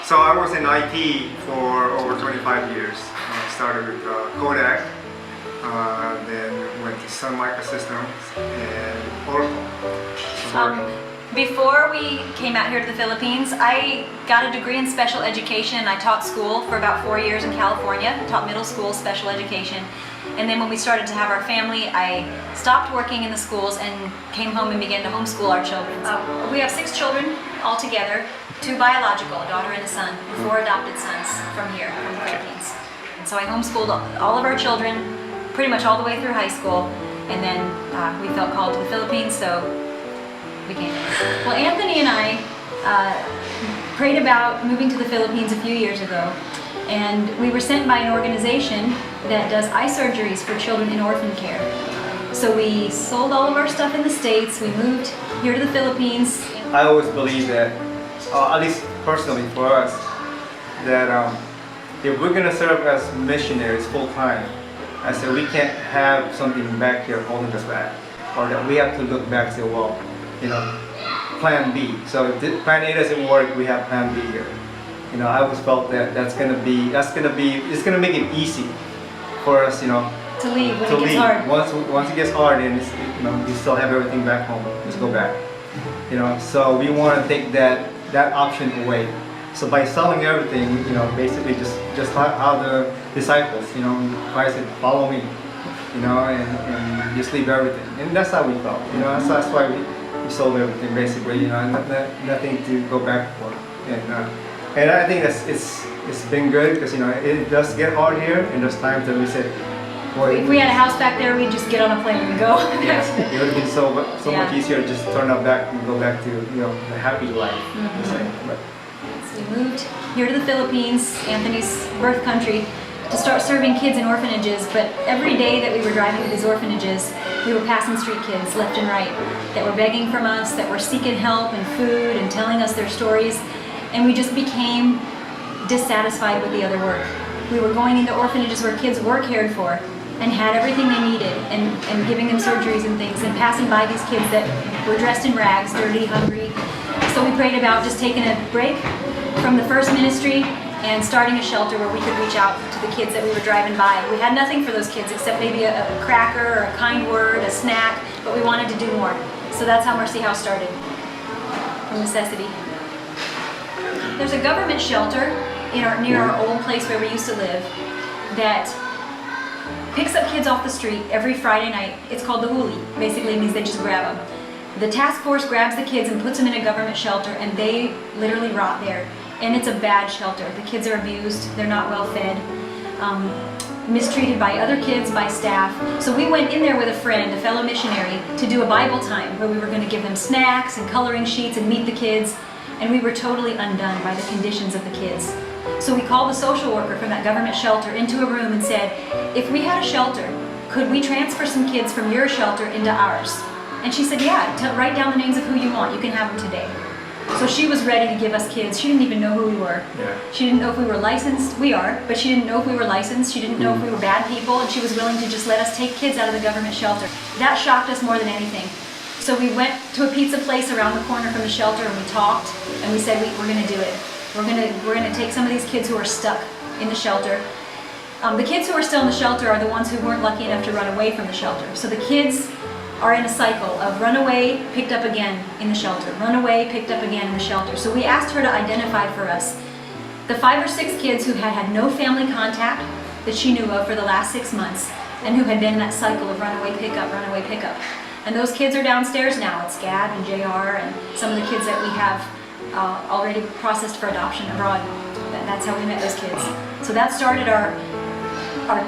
So I was in IT for over 25 years. I started with Kodak, then went to Sun Microsystems and Oracle. Before we came out here to the Philippines, I got a degree in special education. I taught school for about 4 years in California, taught middle school special education. And then when we started to have our family, I stopped working in the schools and came home and began to homeschool our children. We have 6 children altogether, 2 biological, a daughter and a son, and 4 adopted sons from here, from the Philippines. And so I homeschooled all of our children pretty much all the way through high school, and then we felt called to the Philippines, so we came. Well, Anthony and I prayed about moving to the Philippines a few years ago, and we were sent by an organization that does eye surgeries for children in orphan care. So we sold all of our stuff in the States, we moved here to the Philippines. I always believe that, at least personally for us, that if we're going to serve as missionaries full-time, I said we can't have something back here holding us back, or that we have to look back and say, well, you know, plan B. So if plan A doesn't work, we have plan B here. You know, I always felt that it's gonna make it easy for us, you know, to leave when it gets hard. Once it gets hard, and it's, you know, you still have everything back home. Just go back. You know, so we want to take that option away. So by selling everything, you know, basically just how the disciples, you know, Christ said, follow me, you know, and just leave everything. And that's how we felt. You know, that's why we sold everything basically. You know, and nothing to go back for. And I think it's been good because, you know, it does get hard here, and there's times that we said, boy, if we had a house back there, we'd just get on a plane and go. Yes, it would have been so much easier to just turn up back and go back to, you know, the happy life. But so we moved here to the Philippines, Anthony's birth country, to start serving kids in orphanages. But every day that we were driving to these orphanages, we were passing street kids left and right that were begging from us, that were seeking help and food and telling us their stories. And we just became dissatisfied with the other work. We were going into orphanages where kids were cared for and had everything they needed, and giving them surgeries and things, and passing by these kids that were dressed in rags, dirty, hungry. So we prayed about just taking a break from the first ministry and starting a shelter where we could reach out to the kids that we were driving by. We had nothing for those kids except maybe a cracker or a kind word, a snack, but we wanted to do more. So that's how Mercy House started, from necessity. There's a government shelter near our old place where we used to live that picks up kids off the street every Friday night. It's called the huli. Basically it means they just grab them. The task force grabs the kids and puts them in a government shelter, and they literally rot there. And it's a bad shelter. The kids are abused, they're not well fed, mistreated by other kids, by staff. So we went in there with a friend, a fellow missionary, to do a Bible time where we were going to give them snacks and coloring sheets and meet the kids. And we were totally undone by the conditions of the kids. So we called the social worker from that government shelter into a room and said, if we had a shelter, could we transfer some kids from your shelter into ours? And she said, yeah, write down the names of who you want. You can have them today. So she was ready to give us kids. She didn't even know who we were. Yeah. She didn't know if we were licensed. We are, but she didn't know if we were licensed. She didn't know if we were bad people, and she was willing to just let us take kids out of the government shelter. That shocked us more than anything. So we went to a pizza place around the corner from the shelter, and we talked, and we said, we're going to do it. We're going to take some of these kids who are stuck in the shelter. The kids who are still in the shelter are the ones who weren't lucky enough to run away from the shelter. So the kids are in a cycle of run away, picked up again in the shelter, run away, picked up again in the shelter. So we asked her to identify for us the 5 or 6 kids who had no family contact that she knew of for the last 6 months, and who had been in that cycle of run away, pick up, run away, pick up. And those kids are downstairs now. It's Gab and JR and some of the kids that we have already processed for adoption abroad. That's how we met those kids. So that started our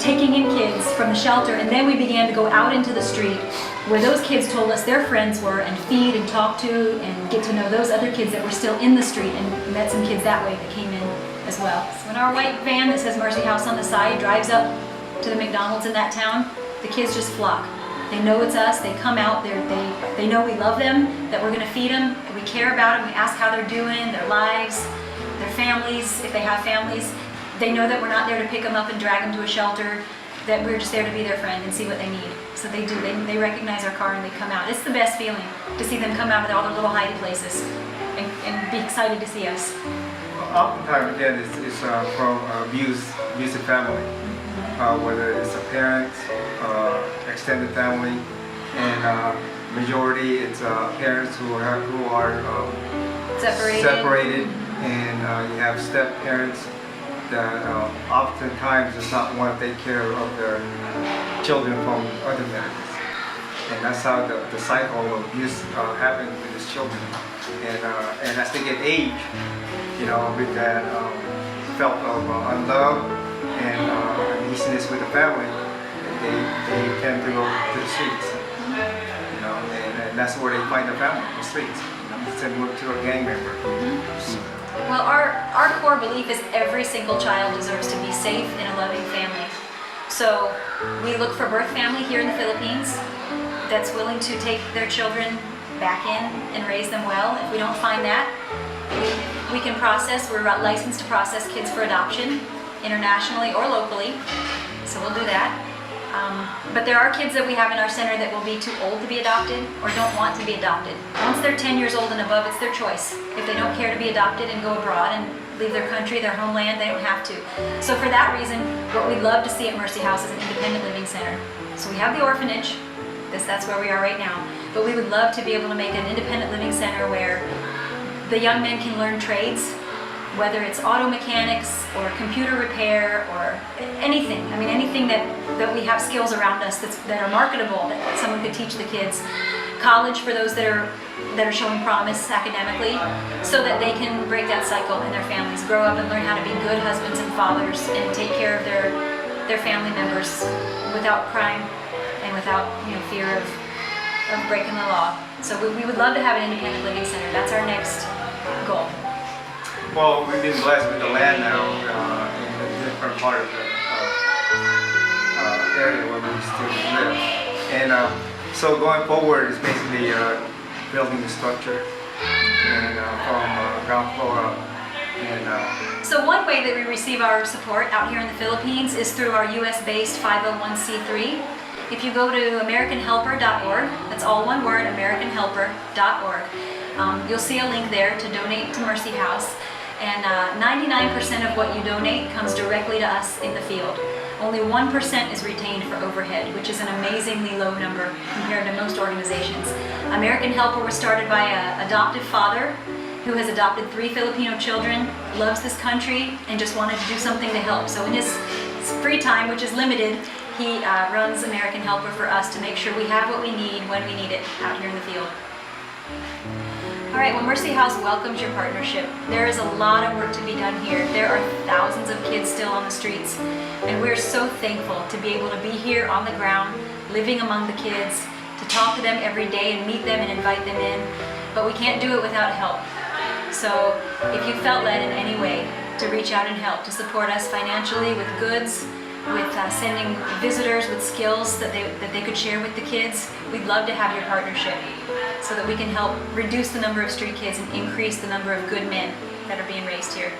taking in kids from the shelter, and then we began to go out into the street where those kids told us their friends were, and feed and talk to and get to know those other kids that were still in the street, and met some kids that way that came in as well. So when our white van that says Mercy House on the side drives up to the McDonald's in that town, the kids just flock. They know it's us, they come out, they know we love them, that we're going to feed them, that we care about them, we ask how they're doing, their lives, their families, if they have families. They know that we're not there to pick them up and drag them to a shelter, that we're just there to be their friend and see what they need. So they do, they recognize our car and they come out. It's the best feeling to see them come out of all their little hidey places and be excited to see us. oftentimes again it's from abusive family, whether it's a parent, extended family, and majority it's parents who are separated, and you have step parents that oftentimes does not want to take care of their children from other families. And that's how the cycle of abuse happens with these children. And as they get age, with that felt of unloved and uneasiness with the family, they tend to go to the streets. And that's where they find their family, the streets. Similar to a gang member. Well, our core belief is every single child deserves to be safe in a loving family. So we look for birth family here in the Philippines that's willing to take their children back in and raise them well. If we don't find that, we can process, we're licensed to process kids for adoption internationally or locally, so we'll do that. But there are kids that we have in our center that will be too old to be adopted or don't want to be adopted. Once they're 10 years old and above, it's their choice. If they don't care to be adopted and go abroad and leave their country, their homeland, they don't have to. So for that reason, what we'd love to see at Mercy House is an independent living center. So we have the orphanage, that's where we are right now, but we would love to be able to make an independent living center where the young men can learn trades, whether it's auto mechanics or computer repair or anything. I mean, anything that we have skills around us that are marketable, that someone could teach the kids. College for those that are showing promise academically, so that they can break that cycle in their families, grow up and learn how to be good husbands and fathers and take care of their family members without crime and without fear of breaking the law. So we would love to have an independent living center. That's our next goal. Well, we've been blessed with the land now in a different part of the area where we still live. And so going forward is basically building the structure and from ground floor up. So one way that we receive our support out here in the Philippines is through our US-based 501c3. If you go to AmericanHelper.org, that's all one word, AmericanHelper.org, you'll see a link there to donate to Mercy House. And 99% of what you donate comes directly to us in the field. Only 1% is retained for overhead, which is an amazingly low number compared to most organizations. American Helper was started by an adoptive father who has adopted 3 Filipino children, loves this country, and just wanted to do something to help. So in his free time, which is limited, he runs American Helper for us to make sure we have what we need when we need it out here in the field. All right, well, Mercy House welcomes your partnership. There is a lot of work to be done here. There are thousands of kids still on the streets, and we're so thankful to be able to be here on the ground, living among the kids, to talk to them every day and meet them and invite them in, but we can't do it without help. So if you felt led in any way to reach out and help, to support us financially with goods, with sending visitors with skills that they could share with the kids, we'd love to have your partnership so that we can help reduce the number of street kids and increase the number of good men that are being raised here.